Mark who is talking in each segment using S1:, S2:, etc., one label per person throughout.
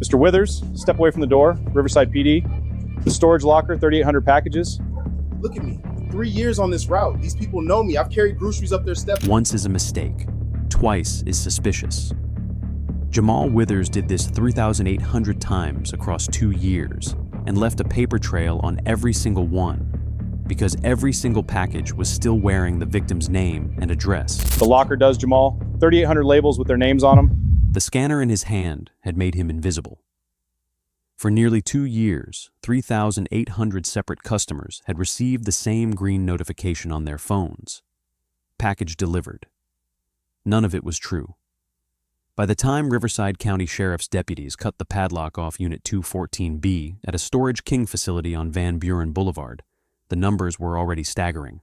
S1: Mr. Withers, step away from the door. Riverside PD. The storage locker, 3,800 packages.
S2: Look at me. 3 years on this route. These people know me. I've carried groceries up their steps.
S3: Once is a mistake. Twice is suspicious. Jamal Withers did this 3,800 times across 2 years and left a paper trail on every single one, because every single package was still wearing the victim's name and address.
S1: The locker does, Jamal. 3,800 labels with their names on them.
S3: The scanner in his hand had made him invisible. For nearly 2 years, 3,800 separate customers had received the same green notification on their phones. Package delivered. None of it was true. By the time Riverside County Sheriff's deputies cut the padlock off Unit 214B at a Storage King facility on Van Buren Boulevard, the numbers were already staggering.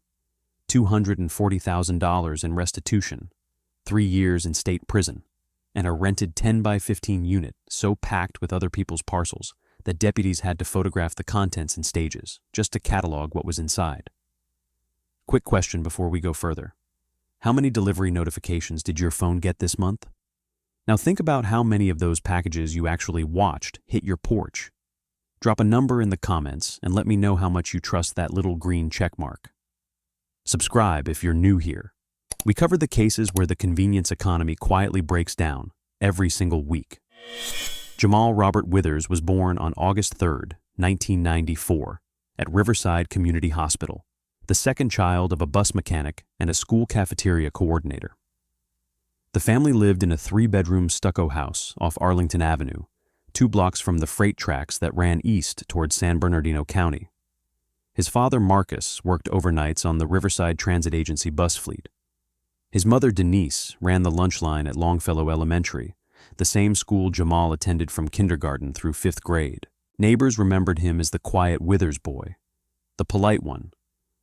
S3: $240,000 in restitution, 3 years in state prison, and a rented 10 by 15 unit so packed with other people's parcels that deputies had to photograph the contents in stages just to catalog what was inside. Quick question before we go further. How many delivery notifications did your phone get this month? Now think about how many of those packages you actually watched hit your porch. Drop a number in the comments and let me know how much you trust that little green check mark. Subscribe if you're new here. We covered the cases where the convenience economy quietly breaks down every single week. Jamal Robert Withers was born on August 3rd, 1994, at Riverside Community Hospital, the second child of a bus mechanic and a school cafeteria coordinator. The family lived in a 3-bedroom stucco house off Arlington Avenue, 2 blocks from the freight tracks that ran east towards San Bernardino County. His father, Marcus, worked overnights on the Riverside Transit Agency bus fleet. His mother, Denise, ran the lunch line at Longfellow Elementary, the same school Jamal attended from kindergarten through 5th grade. Neighbors remembered him as the quiet Withers boy, the polite one,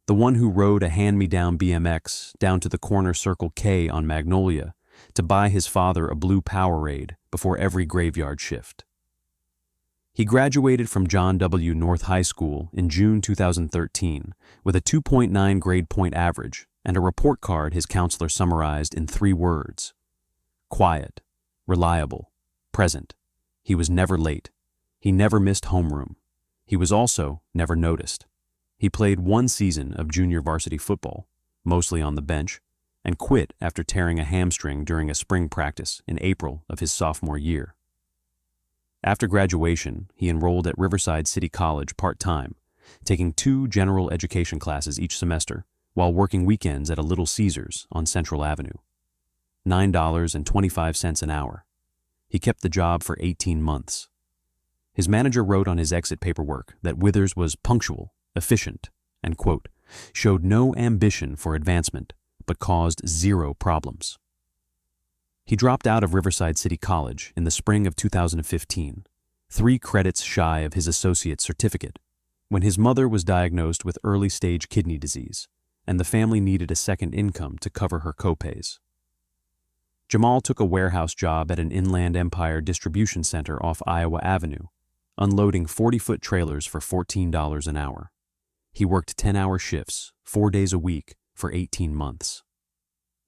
S3: the one who rode a hand-me-down BMX down to the corner Circle K on Magnolia to buy his father a blue Powerade before every graveyard shift. He graduated from John W. North High School in June 2013 with a 2.9 grade point average and a report card his counselor summarized in 3 words: quiet, reliable, present. He was never late. He never missed homeroom. He was also never noticed. He played 1 season of junior varsity football, mostly on the bench, and quit after tearing a hamstring during a spring practice in April of his sophomore year. After graduation, he enrolled at Riverside City College part-time, taking 2 general education classes each semester while working weekends at a Little Caesars on Central Avenue. $9.25 an hour. He kept the job for 18 months. His manager wrote on his exit paperwork that Withers was punctual, efficient, and, quote, showed no ambition for advancement, but caused 0 problems. He dropped out of Riverside City College in the spring of 2015, 3 credits shy of his associate's certificate, when his mother was diagnosed with early-stage kidney disease, and the family needed a second income to cover her copays. Jamal took a warehouse job at an Inland Empire distribution center off Iowa Avenue, unloading 40-foot trailers for $14 an hour. He worked 10-hour shifts, 4 days a week, for 18 months.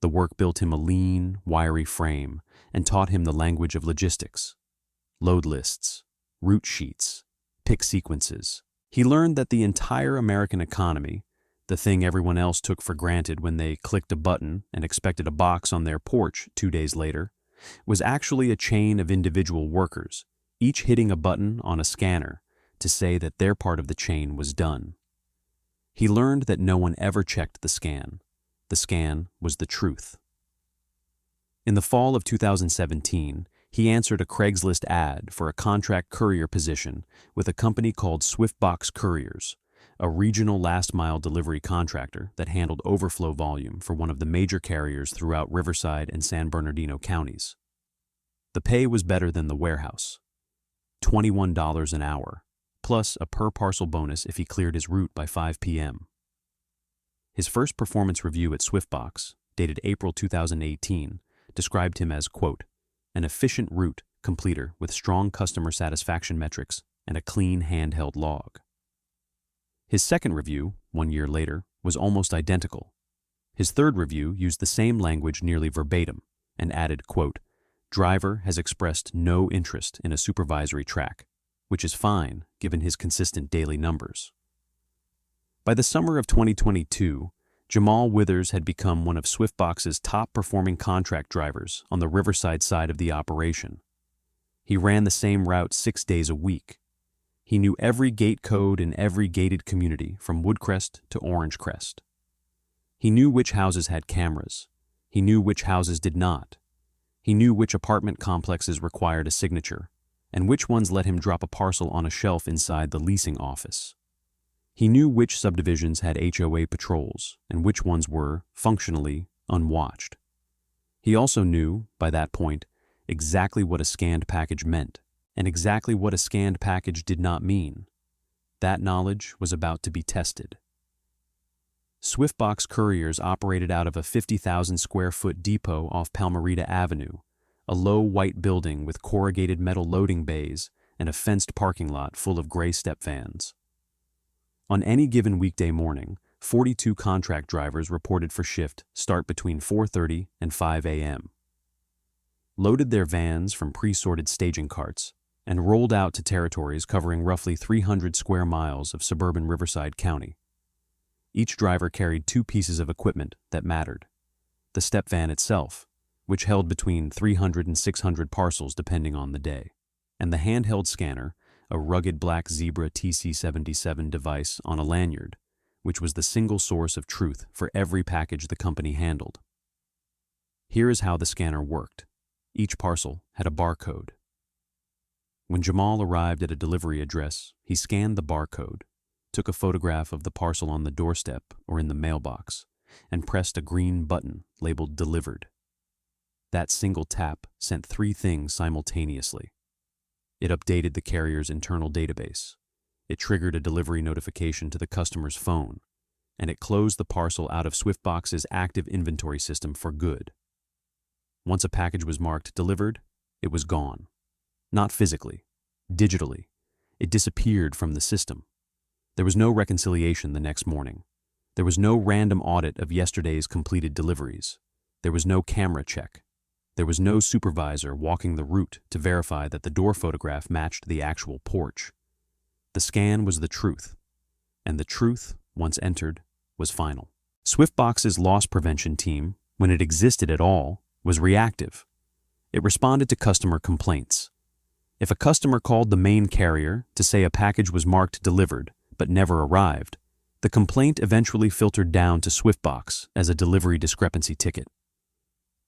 S3: The work built him a lean, wiry frame and taught him the language of logistics. Load lists, route sheets, pick sequences. He learned that the entire American economy, the thing everyone else took for granted when they clicked a button and expected a box on their porch 2 days later, was actually a chain of individual workers, each hitting a button on a scanner to say that their part of the chain was done. He learned that no one ever checked the scan. The scan was the truth. In the fall of 2017, he answered a Craigslist ad for a contract courier position with a company called Swiftbox Couriers, a regional last-mile delivery contractor that handled overflow volume for one of the major carriers throughout Riverside and San Bernardino counties. The pay was better than the warehouse, $21 an hour, plus a per-parcel bonus if he cleared his route by 5 p.m. His first performance review at Swiftbox, dated April 2018, described him as, quote, an efficient route completer with strong customer satisfaction metrics and a clean handheld log. His second review, 1 year later, was almost identical. His third review used the same language nearly verbatim and added, quote, driver has expressed no interest in a supervisory track, which is fine given his consistent daily numbers. By the summer of 2022, Jamal Withers had become one of Swiftbox's top-performing contract drivers on the Riverside side of the operation. He ran the same route 6 days a week. He knew every gate code in every gated community from Woodcrest to Orangecrest. He knew which houses had cameras. He knew which houses did not. He knew which apartment complexes required a signature, and which ones let him drop a parcel on a shelf inside the leasing office. He knew which subdivisions had HOA patrols, and which ones were, functionally, unwatched. He also knew, by that point, exactly what a scanned package meant, and exactly what a scanned package did not mean. That knowledge was about to be tested. Swiftbox Couriers operated out of a 50,000-square-foot depot off Palmerita Avenue, a low white building with corrugated metal loading bays and a fenced parking lot full of gray step vans. On any given weekday morning, 42 contract drivers reported for shift start between 4:30 and 5 a.m. Loaded their vans from pre-sorted staging carts and rolled out to territories covering roughly 300 square miles of suburban Riverside County. Each driver carried 2 pieces of equipment that mattered: the step van itself, which held between 300 and 600 parcels depending on the day, and the handheld scanner, a rugged black Zebra TC77 device on a lanyard, which was the single source of truth for every package the company handled. Here is how the scanner worked. Each parcel had a barcode. When Jamal arrived at a delivery address, he scanned the barcode, took a photograph of the parcel on the doorstep or in the mailbox, and pressed a green button labeled Delivered. That single tap sent 3 things simultaneously. It updated the carrier's internal database, it triggered a delivery notification to the customer's phone, and it closed the parcel out of Swiftbox's active inventory system for good. Once a package was marked delivered, it was gone. Not physically, digitally. It disappeared from the system. There was no reconciliation the next morning. There was no random audit of yesterday's completed deliveries. There was no camera check. There was no supervisor walking the route to verify that the door photograph matched the actual porch. The scan was the truth, and the truth, once entered, was final. Swiftbox's loss prevention team, when it existed at all, was reactive. It responded to customer complaints. If a customer called the main carrier to say a package was marked delivered but never arrived, the complaint eventually filtered down to Swiftbox as a delivery discrepancy ticket.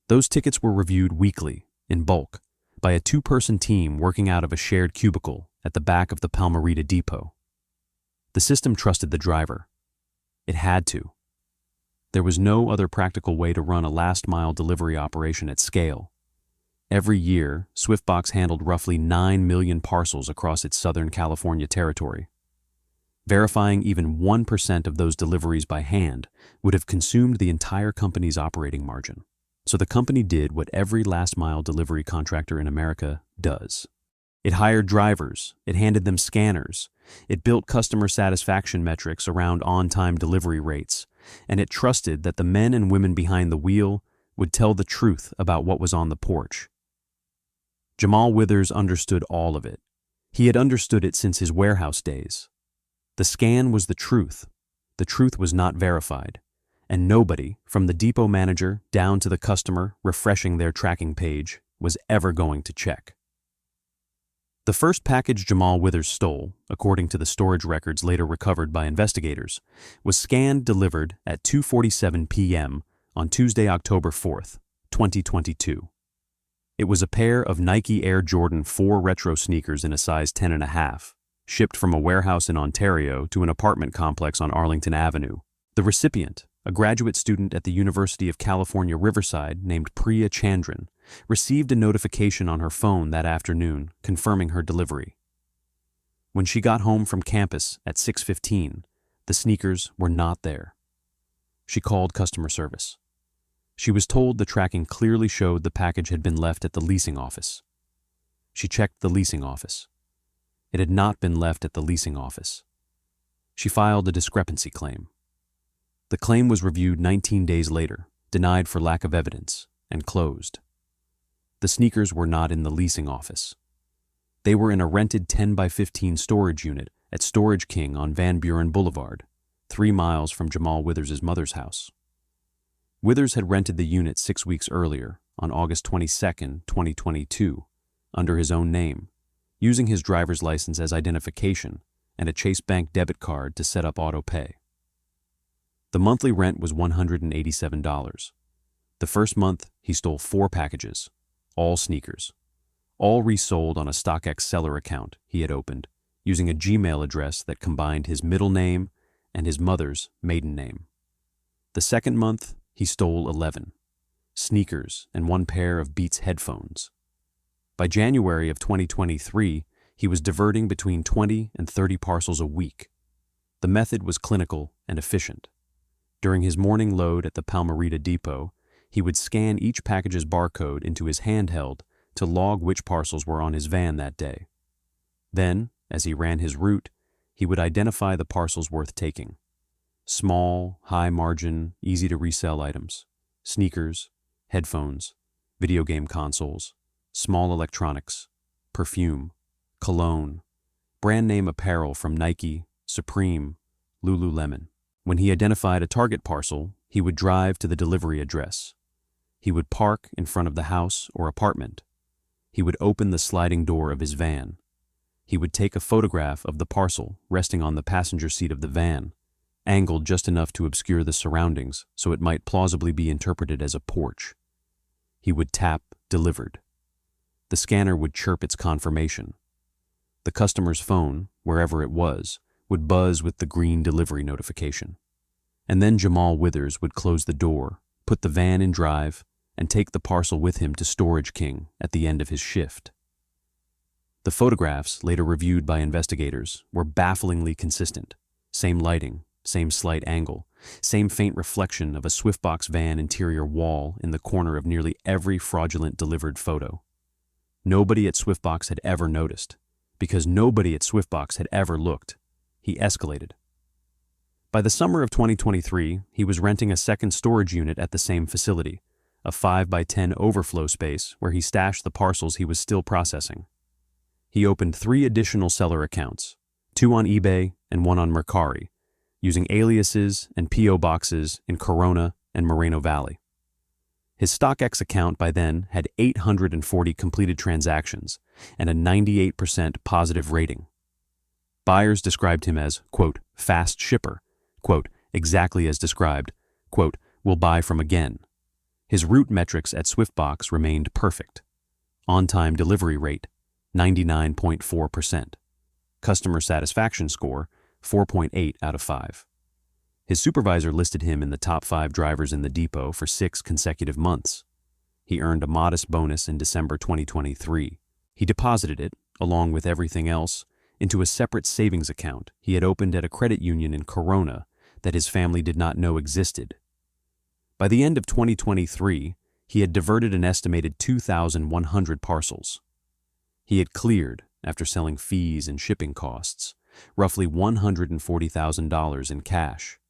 S3: Those tickets were reviewed weekly, in bulk, by a 2-person team working out of a shared cubicle at the back of the Palmerita depot. The system trusted the driver. It had to. There was no other practical way to run a last-mile delivery operation at scale. Every year, Swiftbox handled roughly 9 million parcels across its Southern California territory. Verifying even 1% of those deliveries by hand would have consumed the entire company's operating margin. So the company did what every last-mile delivery contractor in America does. It hired drivers, it handed them scanners, it built customer satisfaction metrics around on-time delivery rates, and it trusted that the men and women behind the wheel would tell the truth about what was on the porch. Jamal Withers understood all of it. He had understood it since his warehouse days. The scan was the truth. The truth was not verified. And nobody, from the depot manager down to the customer refreshing their tracking page, was ever going to check. The first package Jamal Withers stole, according to the storage records later recovered by investigators, was scanned delivered at 2:47 p.m. on Tuesday, October 4th, 2022. It was a pair of Nike Air Jordan 4 retro sneakers in a size 10.5, shipped from a warehouse in Ontario to an apartment complex on Arlington Avenue. The recipient, a graduate student at the University of California, Riverside named Priya Chandran, received a notification on her phone that afternoon confirming her delivery. When she got home from campus at 6:15, the sneakers were not there. She called customer service. She was told the tracking clearly showed the package had been left at the leasing office. She checked the leasing office. It had not been left at the leasing office. She filed a discrepancy claim. The claim was reviewed 19 days later, denied for lack of evidence, and closed. The sneakers were not in the leasing office. They were in a rented 10 by 15 storage unit at Storage King on Van Buren Boulevard, 3 miles from Jamal Withers' mother's house. Withers had rented the unit 6 weeks earlier, on August 22, 2022, under his own name, using his driver's license as identification and a Chase Bank debit card to set up auto pay. The monthly rent was $187. The first month, he stole 4 packages, all sneakers, all resold on a StockX seller account he had opened, using a Gmail address that combined his middle name and his mother's maiden name. The second month, he stole 11 sneakers and 1 pair of Beats headphones. By January of 2023, he was diverting between 20 and 30 parcels a week. The method was clinical and efficient. During his morning load at the Palmerita depot, he would scan each package's barcode into his handheld to log which parcels were on his van that day. Then, as he ran his route, he would identify the parcels worth taking. Small, high-margin, easy-to-resell items, sneakers, headphones, video game consoles, small electronics, perfume, cologne, brand-name apparel from Nike, Supreme, Lululemon. When he identified a target parcel, he would drive to the delivery address. He would park in front of the house or apartment. He would open the sliding door of his van. He would take a photograph of the parcel resting on the passenger seat of the van, angled just enough to obscure the surroundings so it might plausibly be interpreted as a porch. He would tap "Delivered." The scanner would chirp its confirmation. The customer's phone, wherever it was, would buzz with the green delivery notification. And then Jamal Withers would close the door, put the van in drive, and take the parcel with him to Storage King at the end of his shift. The photographs, later reviewed by investigators, were bafflingly consistent. Same lighting, same slight angle, same faint reflection of a Swiftbox van interior wall in the corner of nearly every fraudulent delivered photo. Nobody at Swiftbox had ever noticed, because nobody at Swiftbox had ever looked. He escalated. By the summer of 2023, he was renting a second storage unit at the same facility, a 5 by 10 overflow space where he stashed the parcels he was still processing. He opened 3 additional seller accounts, 2 on eBay and 1 on Mercari, using aliases and P.O. boxes in Corona and Moreno Valley. His StockX account by then had 840 completed transactions and a 98% positive rating. Buyers described him as, quote, fast shipper, quote, exactly as described, quote, will buy from again. His route metrics at Swiftbox remained perfect. On-time delivery rate, 99.4%. Customer satisfaction score, 4.8 out of 5. His supervisor listed him in the top 5 drivers in the depot for 6 consecutive months. He earned a modest bonus in December 2023. He deposited it, along with everything else, into a separate savings account he had opened at a credit union in Corona that his family did not know existed. By the end of 2023, he had diverted an estimated 2,100 parcels. He had cleared, after selling fees and shipping costs, roughly $140,000 in cash.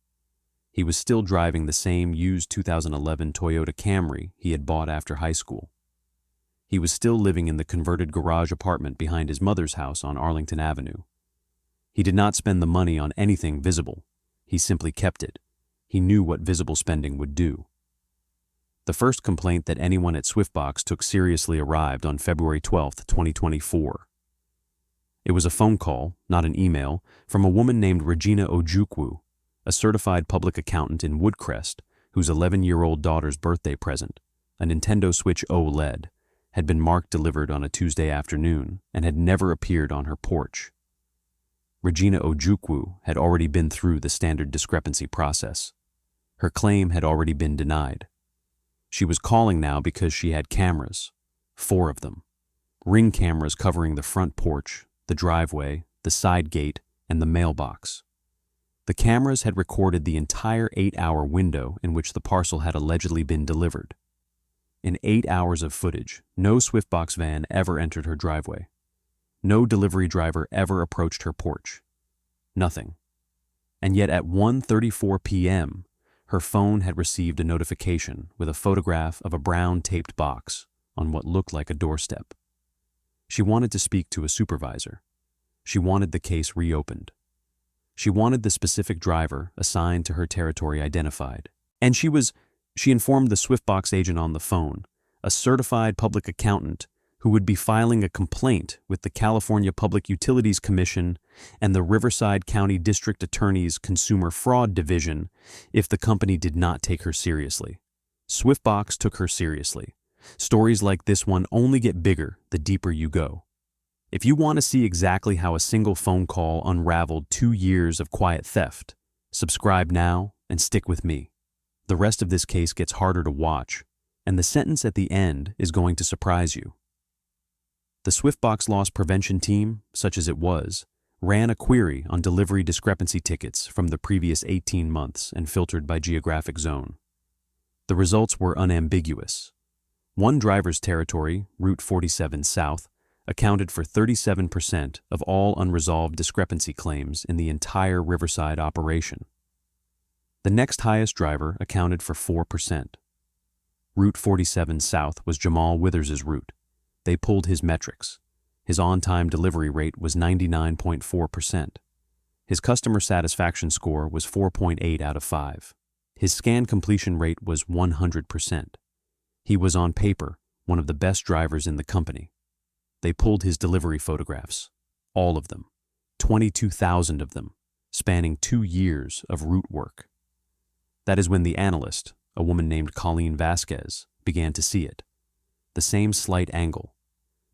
S3: He was still driving the same used 2011 Toyota Camry he had bought after high school. He was still living in the converted garage apartment behind his mother's house on Arlington Avenue. He did not spend the money on anything visible. He simply kept it. He knew what visible spending would do. The first complaint that anyone at Swiftbox took seriously arrived on February 12, 2024. It was a phone call, not an email, from a woman named Regina Ojukwu, a certified public accountant in Woodcrest, whose 11-year-old daughter's birthday present, a Nintendo Switch OLED, had been marked delivered on a Tuesday afternoon and had never appeared on her porch. Regina Ojukwu had already been through the standard discrepancy process. Her claim had already been denied. She was calling now because she had cameras, 4 of them, Ring cameras covering the front porch, the driveway, the side gate, and the mailbox. The cameras had recorded the entire 8-hour window in which the parcel had allegedly been delivered. In 8 hours of footage, no Swiftbox van ever entered her driveway. No delivery driver ever approached her porch. Nothing. And yet at 1:34 p.m., her phone had received a notification with a photograph of a brown taped box on what looked like a doorstep. She wanted to speak to a supervisor. She wanted the case reopened. She wanted the specific driver assigned to her territory identified. And she informed the Swiftbox agent on the phone, a certified public accountant who would be filing a complaint with the California Public Utilities Commission and the Riverside County District Attorney's Consumer Fraud Division if the company did not take her seriously. Swiftbox took her seriously. Stories like this one only get bigger the deeper you go. If you want to see exactly how a single phone call unraveled 2 years of quiet theft, subscribe now and stick with me. The rest of this case gets harder to watch, and the sentence at the end is going to surprise you. The Swiftbox loss prevention team, such as it was, ran a query on delivery discrepancy tickets from the previous 18 months and filtered by geographic zone. The results were unambiguous. One driver's territory, Route 47 South, accounted for 37% of all unresolved discrepancy claims in the entire Riverside operation. The next highest driver accounted for 4%. Route 47 South was Jamal Withers's route. They pulled his metrics. His on-time delivery rate was 99.4%. His customer satisfaction score was 4.8 out of 5. His scan completion rate was 100%. He was on paper one of the best drivers in the company. They pulled his delivery photographs, all of them, 22,000 of them, spanning 2 years of route work. That is when the analyst, a woman named Colleen Vasquez, began to see it. The same slight angle,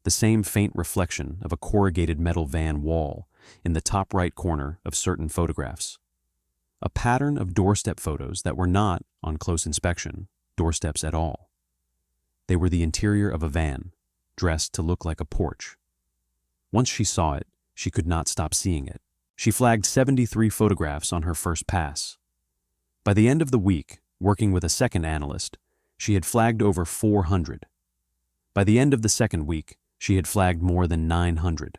S3: the same faint reflection of a corrugated metal van wall in the top right corner of certain photographs. A pattern of doorstep photos that were not, on close inspection, doorsteps at all. They were the interior of a van, dressed to look like a porch. Once she saw it, she could not stop seeing it. She flagged 73 photographs on her first pass. By the end of the week, working with a second analyst, she had flagged over 400. By the end of the second week, she had flagged more than 900.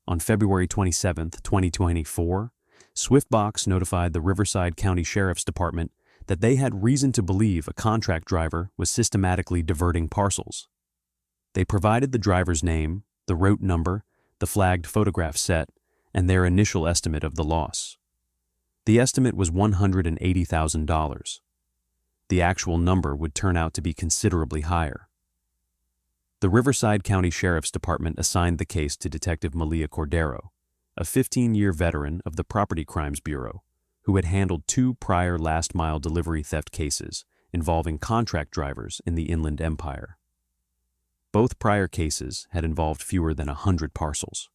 S3: On February 27, 2024, Swiftbox notified the Riverside County Sheriff's Department that they had reason to believe a contract driver was systematically diverting parcels. They provided the driver's name, the route number, the flagged photograph set, and their initial estimate of the loss. The estimate was $180,000. The actual number would turn out to be considerably higher. The Riverside County Sheriff's Department assigned the case to Detective Malia Cordero, a 15-year veteran of the Property Crimes Bureau, who had handled 2 prior last-mile delivery theft cases involving contract drivers in the Inland Empire. Both prior cases had involved fewer than 100 parcels.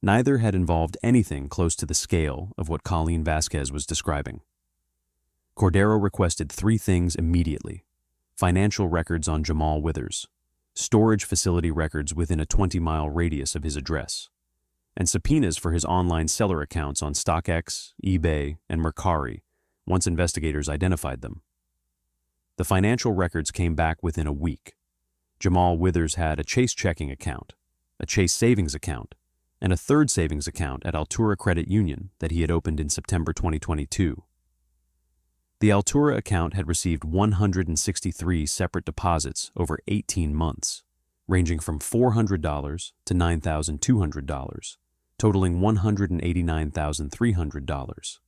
S3: Neither had involved anything close to the scale of what Colleen Vasquez was describing. Cordero requested 3 things immediately: financial records on Jamal Withers, storage facility records within a 20-mile radius of his address, and subpoenas for his online seller accounts on StockX, eBay, and Mercari once investigators identified them. The financial records came back within a week. Jamal Withers had a Chase checking account, a Chase savings account, and a third savings account at Altura Credit Union that he had opened in September 2022. The Altura account had received 163 separate deposits over 18 months, ranging from $400 to $9,200, totaling $189,300.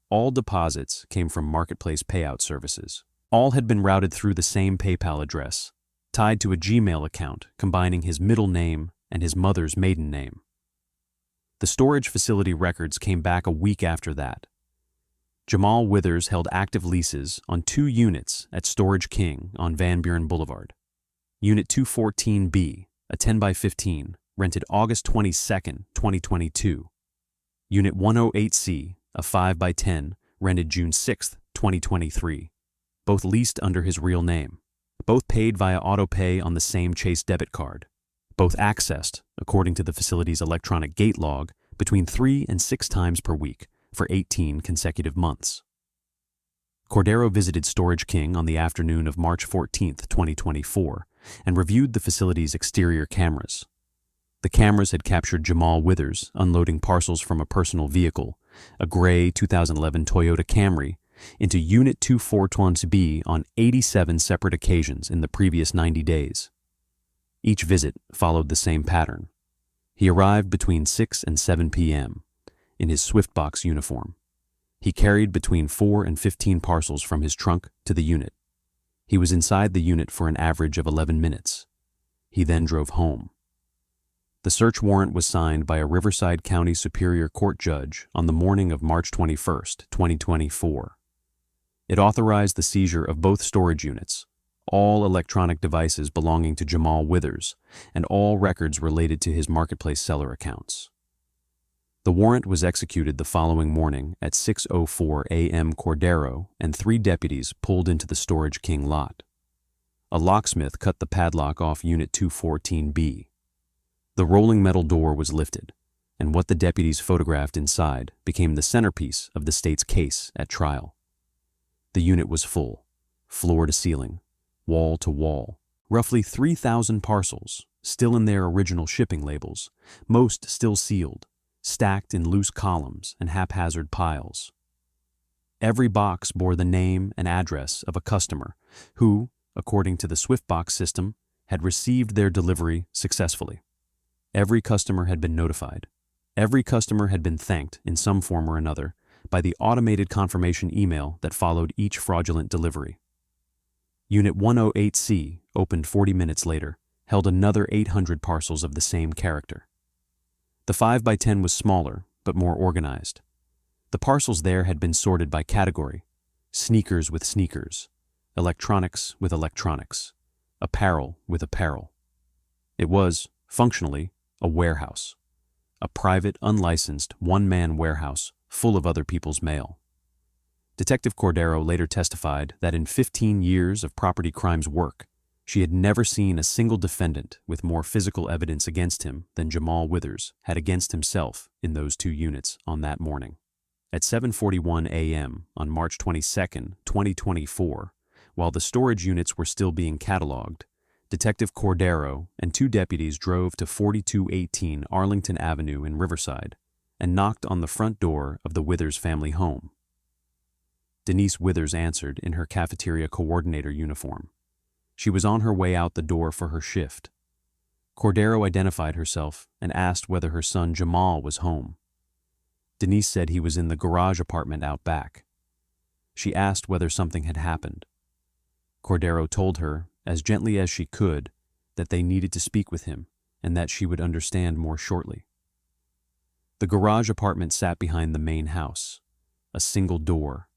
S3: All deposits came from marketplace payout services. All had been routed through the same PayPal address, tied to a Gmail account combining his middle name and his mother's maiden name. The storage facility records came back a week after that. Jamal Withers held active leases on 2 units at Storage King on Van Buren Boulevard. Unit 214B, a 10x15, rented August 22, 2022. Unit 108C, a 5x10, rented June 6, 2023. Both leased under his real name. Both paid via autopay on the same Chase debit card. Both accessed, according to the facility's electronic gate log, between 3 and 6 times per week for 18 consecutive months. Cordero visited Storage King on the afternoon of March 14, 2024, and reviewed the facility's exterior cameras. The cameras had captured Jamal Withers unloading parcels from a personal vehicle, a gray 2011 Toyota Camry, into Unit 242B on 87 separate occasions in the previous 90 days. Each visit followed the same pattern. He arrived between 6 and 7 p.m. in his Swiftbox uniform. He carried between 4 and 15 parcels from his trunk to the unit. He was inside the unit for an average of 11 minutes. He then drove home. The search warrant was signed by a Riverside County Superior Court judge on the morning of March 21, 2024. It authorized the seizure of both storage units, all electronic devices belonging to Jamal Withers, and all records related to his marketplace seller accounts. The warrant was executed the following morning at 6:04 a.m. Cordero and 3 deputies pulled into the Storage King lot. A locksmith cut the padlock off Unit 214B. The rolling metal door was lifted, and what the deputies photographed inside became the centerpiece of the state's case at trial. The unit was full, floor to ceiling, wall to wall, roughly 3,000 parcels, still in their original shipping labels, most still sealed, stacked in loose columns and haphazard piles. Every box bore the name and address of a customer who, according to the Swiftbox system, had received their delivery successfully. Every customer had been notified. Every customer had been thanked in some form or another by the automated confirmation email that followed each fraudulent delivery. Unit 108C, opened 40 minutes later, held another 800 parcels of the same character. The 5x10 was smaller, but more organized. The parcels there had been sorted by category: sneakers with sneakers, electronics with electronics, apparel with apparel. It was, functionally, a warehouse, a private, unlicensed, one-man warehouse full of other people's mail. Detective Cordero later testified that in 15 years of property crimes work, she had never seen a single defendant with more physical evidence against him than Jamal Withers had against himself in those 2 units on that morning. At 7:41 a.m. on March 22, 2024, while the storage units were still being cataloged, Detective Cordero and 2 deputies drove to 4218 Arlington Avenue in Riverside and knocked on the front door of the Withers family home. Denise Withers answered in her cafeteria coordinator uniform. She was on her way out the door for her shift. Cordero identified herself and asked whether her son Jamal was home. Denise said he was in the garage apartment out back. She asked whether something had happened. Cordero told her, as gently as she could, that they needed to speak with him and that she would understand more shortly. The garage apartment sat behind the main house. A single door,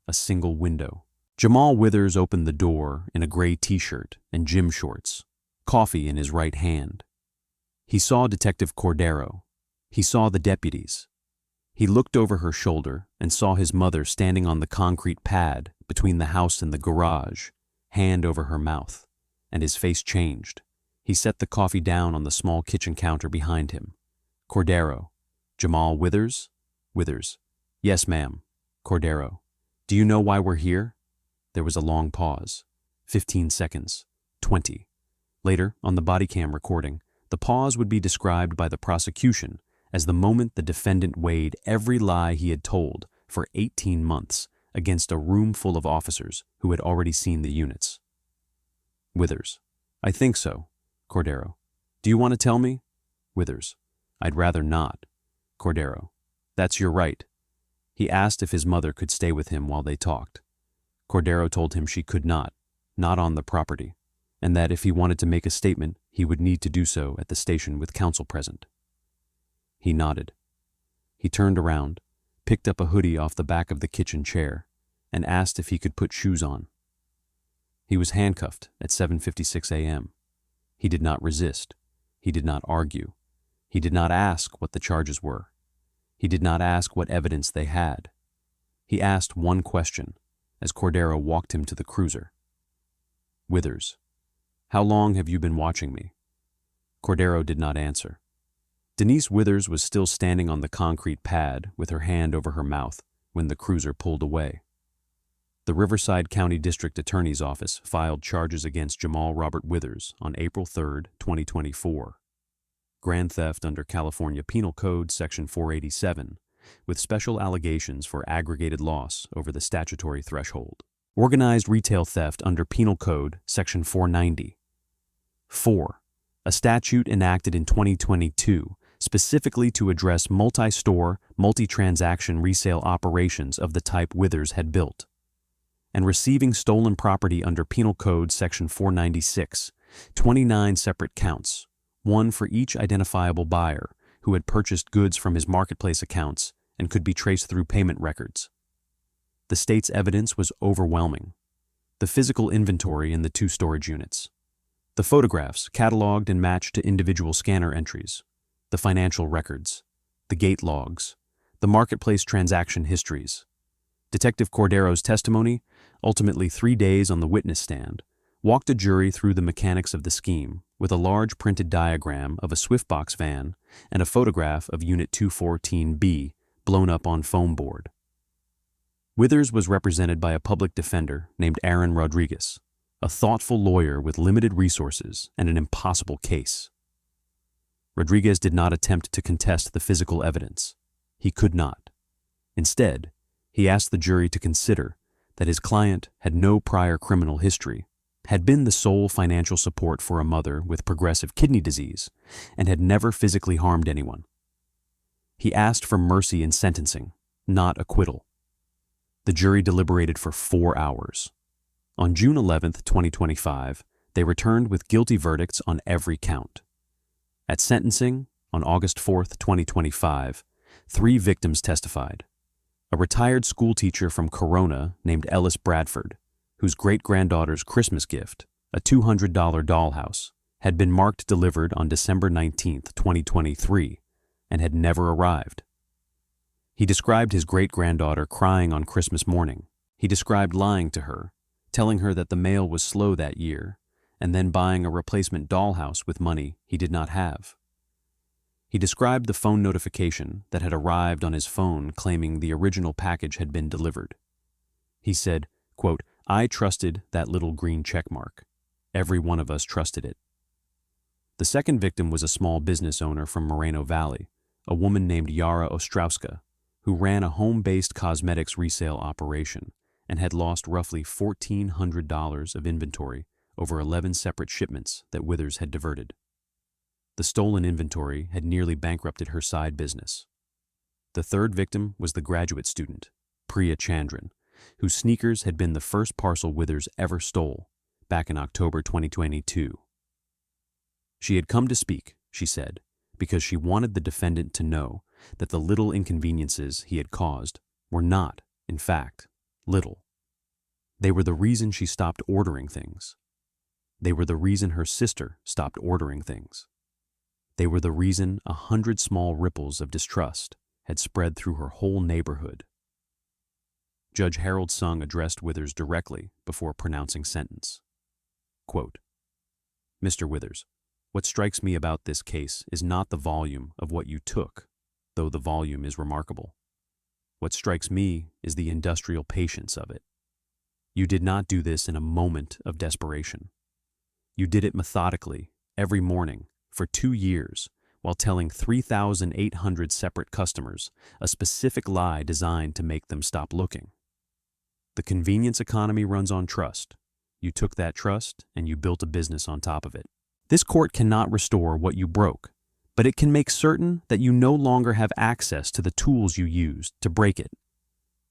S3: a single window. Jamal Withers opened the door in a gray t-shirt and gym shorts, coffee in his right hand. He saw Detective Cordero. He saw the deputies. He looked over her shoulder and saw his mother standing on the concrete pad between the house and the garage, hand over her mouth, and his face changed. He set the coffee down on the small kitchen counter behind him. Cordero. Jamal Withers? Withers. Yes, ma'am. Cordero. Do you know why we're here? There was a long pause. 15 seconds. 20. Later, on the body cam recording, the pause would be described by the prosecution as the moment the defendant weighed every lie he had told for 18 months against a room full of officers who had already seen the units. Withers. I think so. Cordero. Do you want to tell me? Withers. I'd rather not. Cordero. That's your right. He asked if his mother could stay with him while they talked. Cordero told him she could not on the property, and that if he wanted to make a statement, he would need to do so at the station with counsel present. He nodded. He turned around, picked up a hoodie off the back of the kitchen chair, and asked if he could put shoes on. He was handcuffed at 7:56 a.m. He did not resist. He did not argue. He did not ask what the charges were. He did not ask what evidence they had. He asked one question as Cordero walked him to the cruiser. Withers. How long have you been watching me? Cordero did not answer. Denise Withers was still standing on the concrete pad with her hand over her mouth when the cruiser pulled away. The Riverside County District Attorney's Office filed charges against Jamal Robert Withers on April 3, 2024. Grand theft under California Penal Code Section 487 with special allegations for aggregated loss over the statutory threshold. Organized retail theft under Penal Code, Section 490. 4. A statute enacted in 2022 specifically to address multi-store, multi-transaction resale operations of the type Withers had built, and receiving stolen property under Penal Code Section 496, 29 separate counts, one for each identifiable buyer who had purchased goods from his marketplace accounts and could be traced through payment records. The state's evidence was overwhelming. The physical inventory in the 2 storage units, the photographs cataloged and matched to individual scanner entries, the financial records, the gate logs, the marketplace transaction histories. Detective Cordero's testimony, ultimately 3 days on the witness stand, walked a jury through the mechanics of the scheme with a large printed diagram of a Swiftbox van and a photograph of Unit 214B blown up on foam board. Withers was represented by a public defender named Aaron Rodriguez, a thoughtful lawyer with limited resources and an impossible case. Rodriguez did not attempt to contest the physical evidence. He could not. Instead, he asked the jury to consider that his client had no prior criminal history, had been the sole financial support for a mother with progressive kidney disease, and had never physically harmed anyone. He asked for mercy in sentencing, not acquittal. The jury deliberated for 4 hours. On June 11, 2025, they returned with guilty verdicts on every count. At sentencing, on August 4, 2025, 3 victims testified. A retired schoolteacher from Corona named Ellis Bradford, whose great-granddaughter's Christmas gift, a $200 dollhouse, had been marked delivered on December 19, 2023, and had never arrived. He described his great-granddaughter crying on Christmas morning. He described lying to her, telling her that the mail was slow that year, and then buying a replacement dollhouse with money he did not have. He described the phone notification that had arrived on his phone claiming the original package had been delivered. He said, quote, "I trusted that little green check mark. Every one of us trusted it." The second victim was a small business owner from Moreno Valley, a woman named Yara Ostrowska, who ran a home-based cosmetics resale operation and had lost roughly $1,400 of inventory over 11 separate shipments that Withers had diverted. The stolen inventory had nearly bankrupted her side business. The third victim was the graduate student, Priya Chandran, whose sneakers had been the first parcel Withers ever stole back in October 2022. She had come to speak, she said, because she wanted the defendant to know that the little inconveniences he had caused were not, in fact, little. They were the reason she stopped ordering things. They were the reason her sister stopped ordering things. They were the reason 100 small ripples of distrust had spread through her whole neighborhood. Judge Harold Sung addressed Withers directly before pronouncing sentence. Quote, "Mr. Withers, what strikes me about this case is not the volume of what you took, though the volume is remarkable. What strikes me is the industrial patience of it. You did not do this in a moment of desperation. You did it methodically, every morning, for 2 years, while telling 3,800 separate customers a specific lie designed to make them stop looking. The convenience economy runs on trust. You took that trust and you built a business on top of it. This court cannot restore what you broke, but it can make certain that you no longer have access to the tools you used to break it."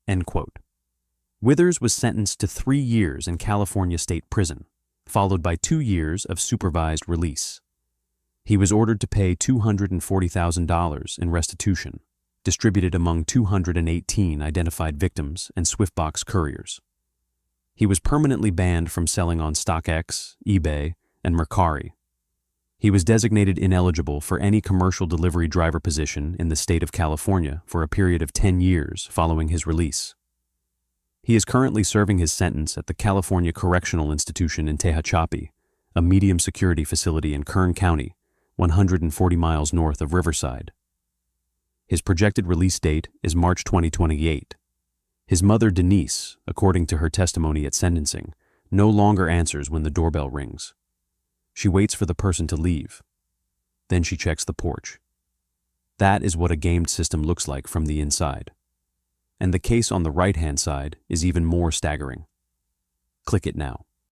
S3: End quote. Withers was sentenced to 3 years in California State Prison, followed by 2 years of supervised release. He was ordered to pay $240,000 in restitution, distributed among 218 identified victims and Swiftbox couriers. He was permanently banned from selling on StockX, eBay, and Mercari. He was designated ineligible for any commercial delivery driver position in the state of California for a period of 10 years following his release. He is currently serving his sentence at the California Correctional Institution in Tehachapi, a medium-security facility in Kern County, 140 miles north of Riverside. His projected release date is March 2028. His mother, Denise, according to her testimony at sentencing, no longer answers when the doorbell rings. She waits for the person to leave. Then she checks the porch. That is what a gamed system looks like from the inside. And the case on the right-hand side is even more staggering. Click it now.